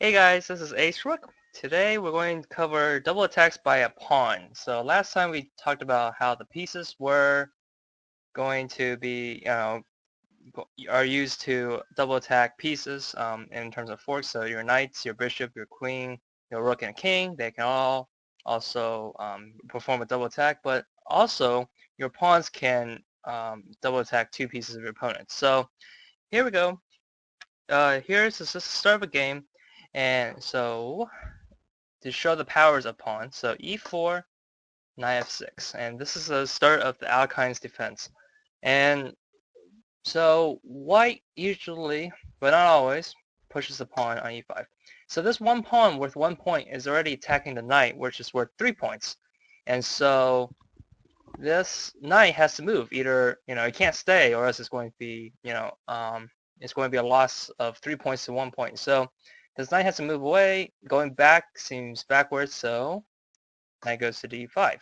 Hey guys, this is Acerook. Today we're going to cover double attacks by a pawn. So last time we talked about how the pieces were going to be, are used to double attack pieces in terms of forks. So your knights, your bishop, your queen, your rook and king, they can all also perform a double attack, but also your pawns can double attack two pieces of your opponent. So here we go. Here's just the start of a game. And so to show the powers of pawns. So e4, knight f6, and this is the start of the Alkine's defense. And so white usually, but not always, pushes the pawn on e5. So this one pawn worth 1 point is already attacking the knight, which is worth 3 points. And so this knight has to move. Either, it can't stay, or else it's going to be, it's going to be a loss of 3 points to 1 point. So this knight has to move away. Going back seems backwards, so knight goes to d5.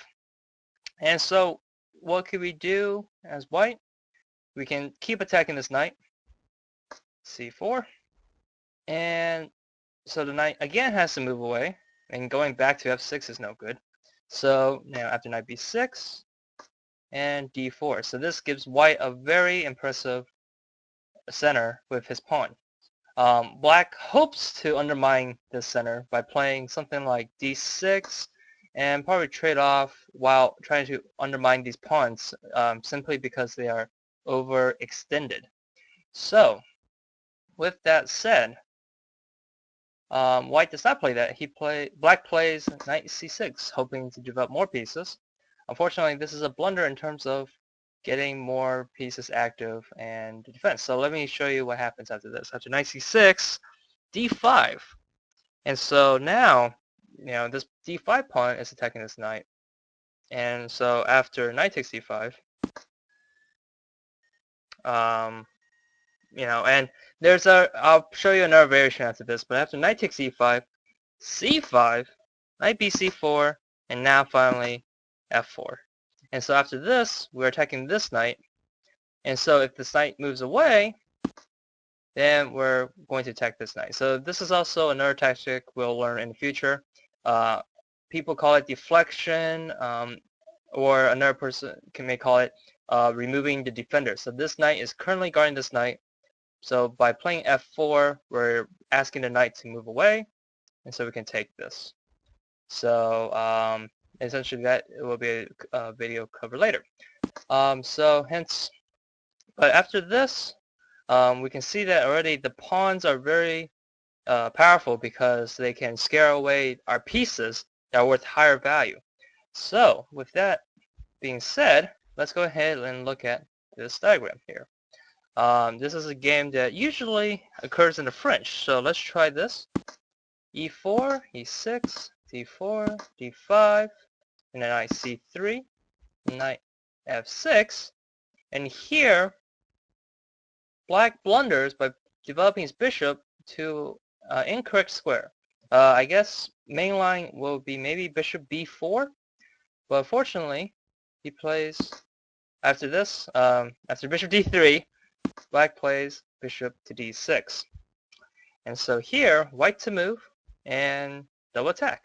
And so what can we do as white? We can keep attacking this knight, c4. And so the knight again has to move away, and going back to f6 is no good. So now after knight b6 and d4. So this gives white a very impressive center with his pawn. Black hopes to undermine this center by playing something like d6 and probably trade off while trying to undermine these pawns simply because they are overextended. So with that said, white does not play that. Black plays knight c6, hoping to develop more pieces. Unfortunately, this is a blunder in terms of getting more pieces active and defense. So let me show you what happens after this. After knight c6, d5. And so now, this d5 pawn is attacking this knight. And so after knight takes d5, and I'll show you another variation after this, but after knight takes e5, c5, knight bc4, and now finally f4. And so after this, we're attacking this knight. And so if this knight moves away, then we're going to attack this knight. So this is also another tactic we'll learn in the future. People call it deflection, or another person may call it removing the defender. So this knight is currently guarding this knight. So by playing f4, we're asking the knight to move away, and so we can take this. So essentially that will be a video covered later. So hence, but after this, we can see that already the pawns are very powerful because they can scare away our pieces that are worth higher value. So with that being said, let's go ahead and look at this diagram here. This is a game that usually occurs in the French. So let's try this. e4, e6, d4, d5, and then knight c3, knight f6. And here, black blunders by developing his bishop to incorrect square. I guess main line will be maybe bishop b4, but fortunately, he plays after this, after bishop d3, black plays bishop to d6. And so here, white to move and double attack.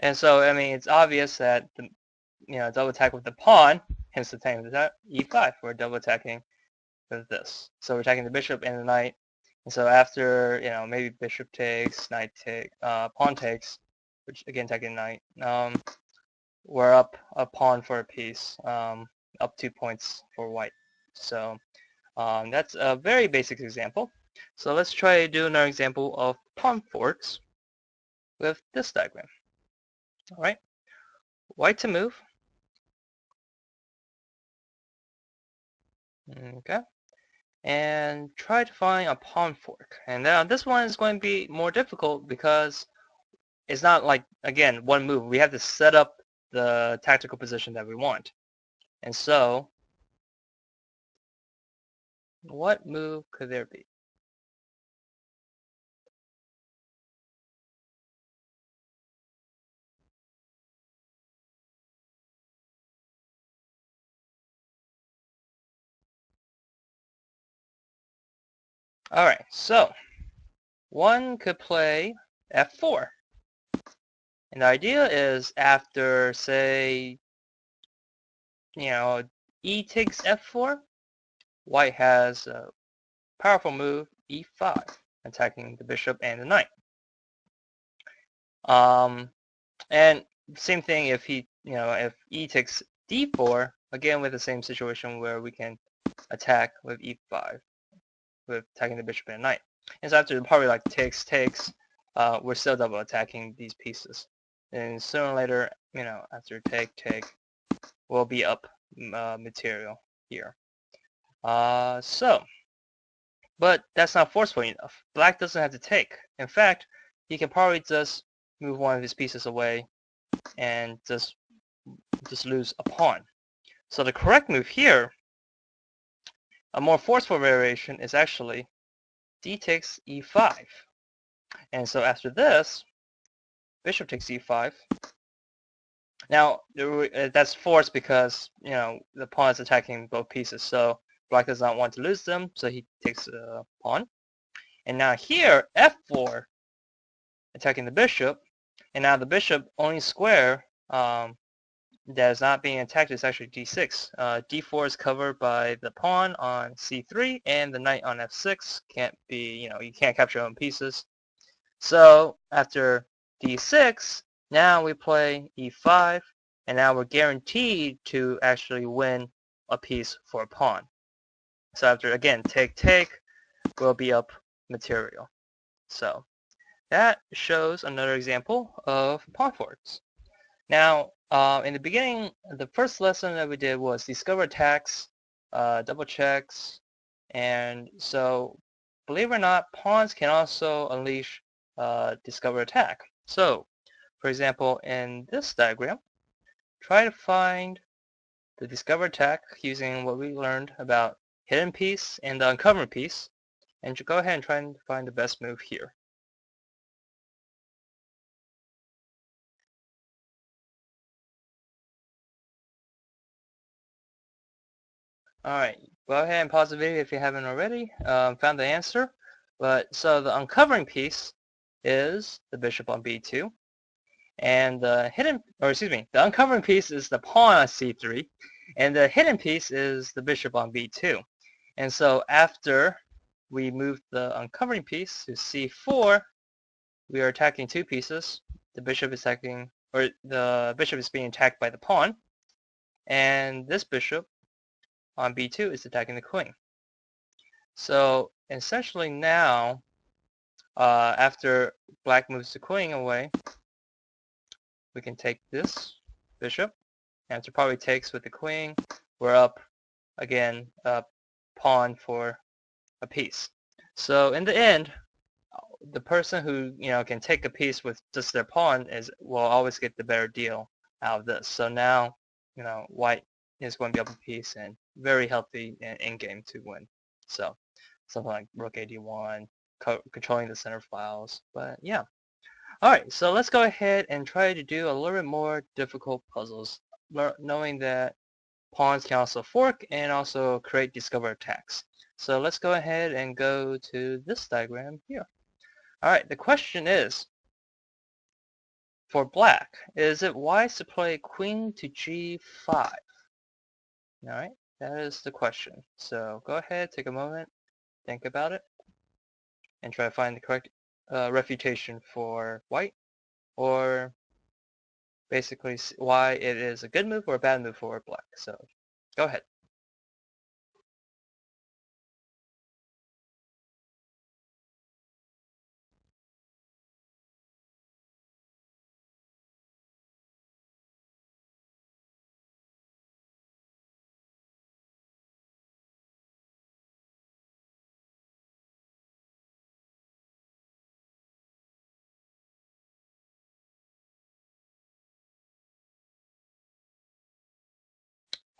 And so, I mean, it's obvious that the double attack with the pawn, hence the time of that e5. We're double attacking with this. So we're attacking the bishop and the knight. And so after, maybe bishop takes, knight takes, pawn takes, which again attacking knight, we're up a pawn for a piece, up 2 points for white. So that's a very basic example. So let's try to do another example of pawn forks with this diagram. All right, white to move. Okay, and try to find a pawn fork. And now this one is going to be more difficult because it's not like, again, one move. We have to set up the tactical position that we want. And so, what move could there be? Alright, so one could play f4. And the idea is after, say, e takes f4, white has a powerful move, e5, attacking the bishop and the knight. And same thing if if e takes d4, again with the same situation where we can attack with e5, with attacking the bishop and knight. And so after probably like takes, we're still double attacking these pieces. And sooner or later, after take, we'll be up material here. But that's not forceful enough. Black doesn't have to take. In fact, he can probably just move one of his pieces away and just lose a pawn. So the correct move here, a more forceful variation, is actually d takes e5. And so after this, bishop takes e5. Now, that's forced because, the pawn is attacking both pieces. So black does not want to lose them, so he takes a pawn. And now here, f4, attacking the bishop. And now the bishop only square that is not being attacked is actually d6. d4 is covered by the pawn on c3, and the knight on f6 can't be, you can't capture your own pieces. So after d6, now we play e5, and now we're guaranteed to actually win a piece for a pawn. So after, again, take, we'll be up material. So that shows another example of pawn forks. Now, in the beginning, the first lesson that we did was discover attacks, double checks, and so believe it or not, pawns can also unleash discover attack. So, for example, in this diagram, try to find the discover attack using what we learned about hidden piece and the uncovered piece, and go ahead and try and find the best move here. Alright, go ahead and pause the video if you haven't already found the answer. But so the uncovering piece is the bishop on b2, and the uncovering piece is the pawn on c3, and the hidden piece is the bishop on b2. And so after we move the uncovering piece to c4, we are attacking two pieces. The bishop is being attacked by the pawn, and this bishop on b2 is attacking the queen. So essentially now, after black moves the queen away, we can take this bishop, and after probably takes with the queen, we're up again a pawn for a piece. So in the end, the person who can take a piece with just their pawn will always get the better deal out of this. So now white is going to be up a piece and very healthy in game to win. So something like rook ad1, controlling the center files. But yeah. Alright, so let's go ahead and try to do a little bit more difficult puzzles, knowing that pawns can also fork and also create discover attacks. So let's go ahead and go to this diagram here. Alright, the question is, for black, is it wise to play queen to g5? Alright, that is the question. So go ahead, take a moment, think about it, and try to find the correct refutation for white, or basically why it is a good move or a bad move for black. So go ahead.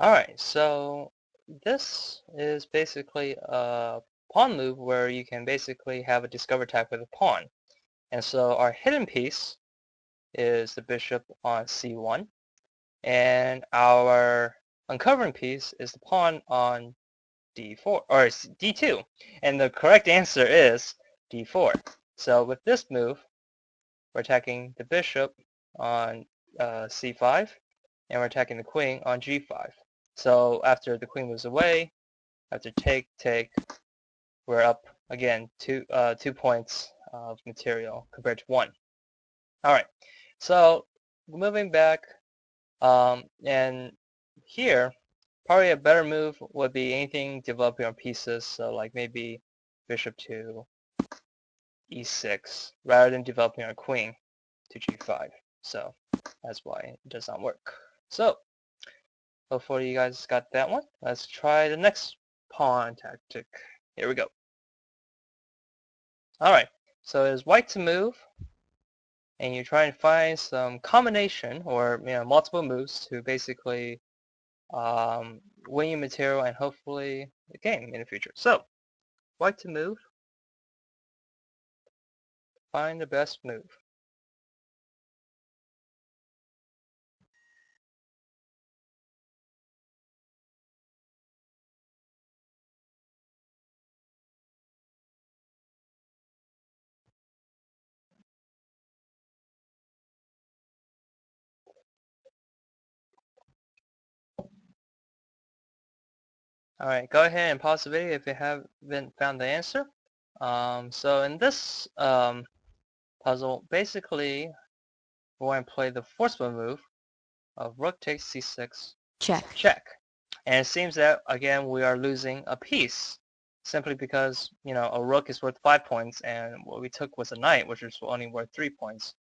Alright, so this is basically a pawn move where you can basically have a discover attack with a pawn. And so our hidden piece is the bishop on c1, and our uncovering piece is the pawn on d4 or d2, and the correct answer is d4. So with this move, we're attacking the bishop on c5, and we're attacking the queen on g5. So after the queen moves away, after take, we're up again 2 points of material compared to 1. All right, so moving back, and here, probably a better move would be anything developing on pieces, so like maybe bishop to e6, rather than developing our queen to g5. So that's why it does not work. So hopefully you guys got that one. Let's try the next pawn tactic. Here we go. Alright, so it's white to move, and you try and find some combination or multiple moves to basically win your material and hopefully the game in the future. So white to move, find the best move. Alright, go ahead and pause the video if you haven't found the answer. So in this puzzle, basically we're going to play the forceful move of rook takes c6, check. And it seems that, again, we are losing a piece simply because, a rook is worth 5 points, and what we took was a knight, which is only worth 3 points.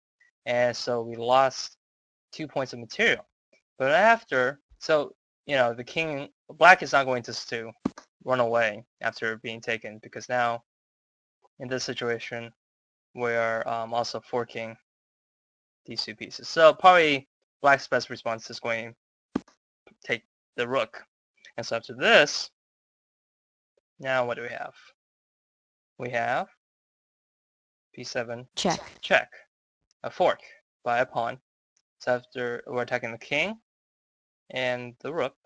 And so we lost 2 points of material. But after, so, the king, black is not going to run away after being taken, because now, in this situation, we are also forking these 2 pieces. So probably black's best response is going to take the rook. And so after this, now what do we have? We have b7, check, a fork by a pawn. So after we're attacking the king and the rook.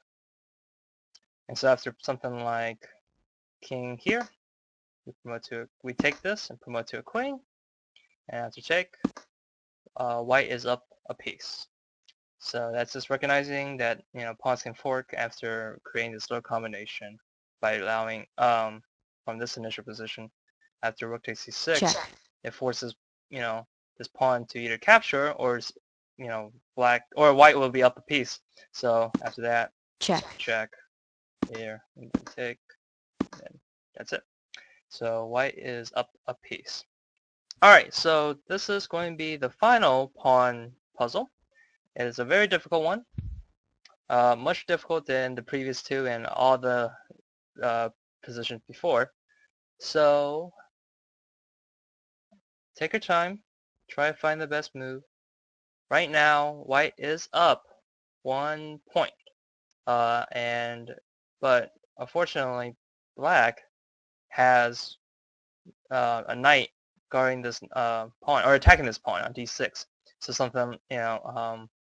And so after something like king here, we take this and promote to a queen. And after check, white is up a piece. So that's just recognizing that pawns can fork after creating this little combination by allowing from this initial position after rook takes c6, it forces this pawn to either capture or black or white will be up a piece. So after that, check here and then take, and that's it. So white is up a piece. All right, so this is going to be the final pawn puzzle. It is a very difficult one, much difficult than the previous 2 and all the positions before. So take your time, try to find the best move. Right now, white is up 1 point, but unfortunately, black has a knight guarding this pawn or attacking this pawn on d6. So something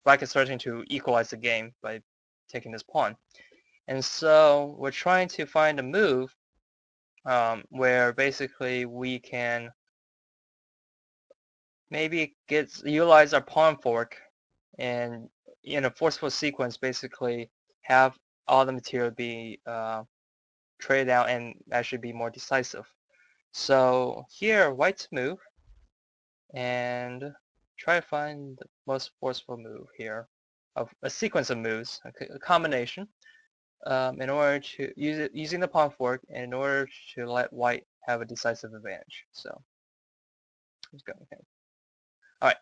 black is starting to equalize the game by taking this pawn, and so we're trying to find a move where basically we can maybe utilize our pawn fork and in a forceful sequence basically have all the material be traded out and actually be more decisive. So here, white's move, and try to find the most forceful move here of a sequence of moves, a combination, in order to using the pawn fork in order to let white have a decisive advantage. So let's go. Okay. All right.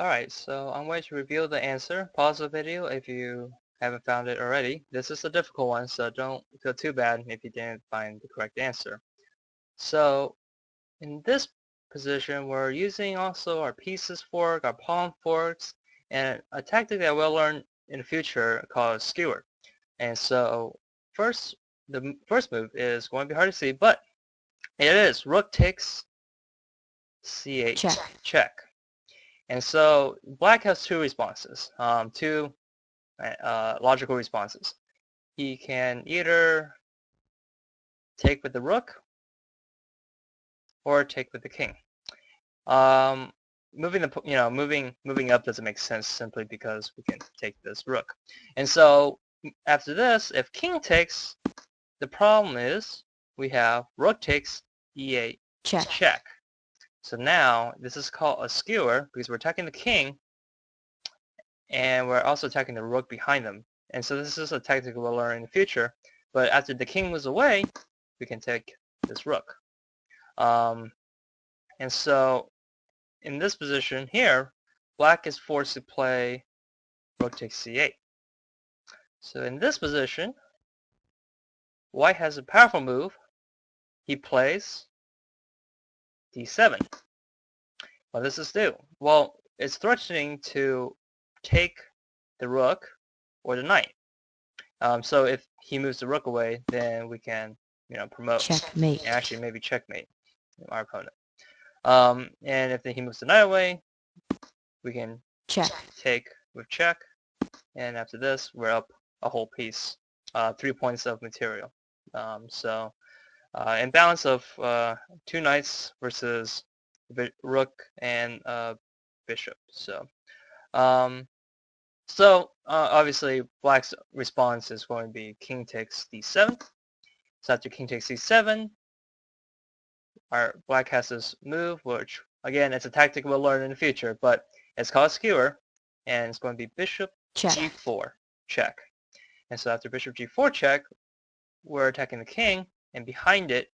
Alright, so I'm going to reveal the answer. Pause the video if you haven't found it already. This is a difficult one, so don't feel too bad if you didn't find the correct answer. So, in this position, we're using also our pieces fork, our palm forks, and a tactic that we'll learn in the future called skewer. And so, the first move is going to be hard to see, but it is rook takes c8 check. And so black has two responses, two logical responses. He can either take with the rook or take with the king. Moving up doesn't make sense simply because we can take this rook. And so after this, if king takes, the problem is we have rook takes e8 check. So now this is called a skewer because we're attacking the king and we're also attacking the rook behind them. And so this is a tactic we'll learn in the future. But after the king moves away, we can take this rook. And so in this position here, black is forced to play rook takes c8. So in this position, white has a powerful move. He plays d7. What does this do? Well, it's threatening to take the rook or the knight. So if he moves the rook away, then we can, promote Checkmate. and actually maybe checkmate our opponent. And if he moves the knight away, we can take with check. And after this, we're up a whole piece, 3 points of material. In balance of 2 knights versus rook and bishop. So obviously black's response is going to be king takes d7. So after king takes d7, our black has this move, which again it's a tactic we'll learn in the future, but it's called a skewer, and it's going to be bishop g4 check. And so after bishop g4 check, we're attacking the king, and behind it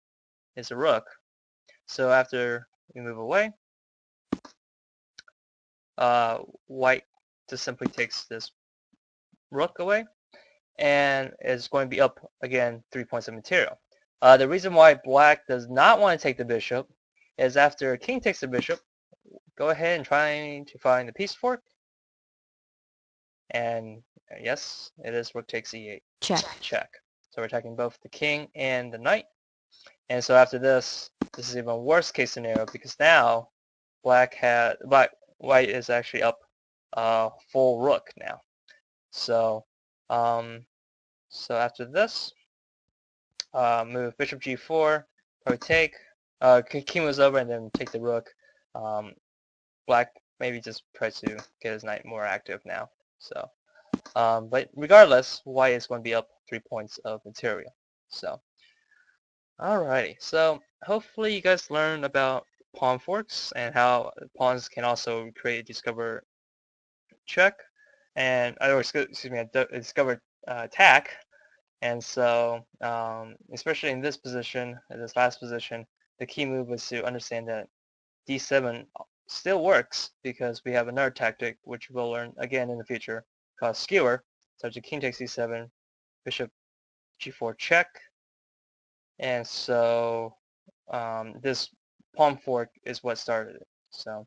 is a rook. So after we move away, white just simply takes this rook away, and is going to be up again 3 points of material. The reason why black does not want to take the bishop is after king takes the bishop, go ahead and try to find the piece fork. And yes, it is rook takes e8 check. So we're attacking both the king and the knight. And so after this is even worst case scenario because now white is actually up full rook now. So so after this, move bishop g4, probably take, king was over and then take the rook. Black maybe just tries to get his knight more active now. So, but regardless, white is going to be up 3 points of material. So, alrighty. So hopefully you guys learned about pawn forks and how pawns can also create a discover check and discover attack. And so, especially in this position, in this last position, the key move was to understand that d7 still works because we have another tactic which we'll learn again in the future called skewer. So the king takes d7, bishop g4 check, and so this pawn fork is what started it. So,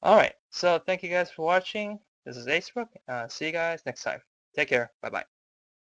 alright, so thank you guys for watching. This is Acerook. See you guys next time. Take care. Bye-bye.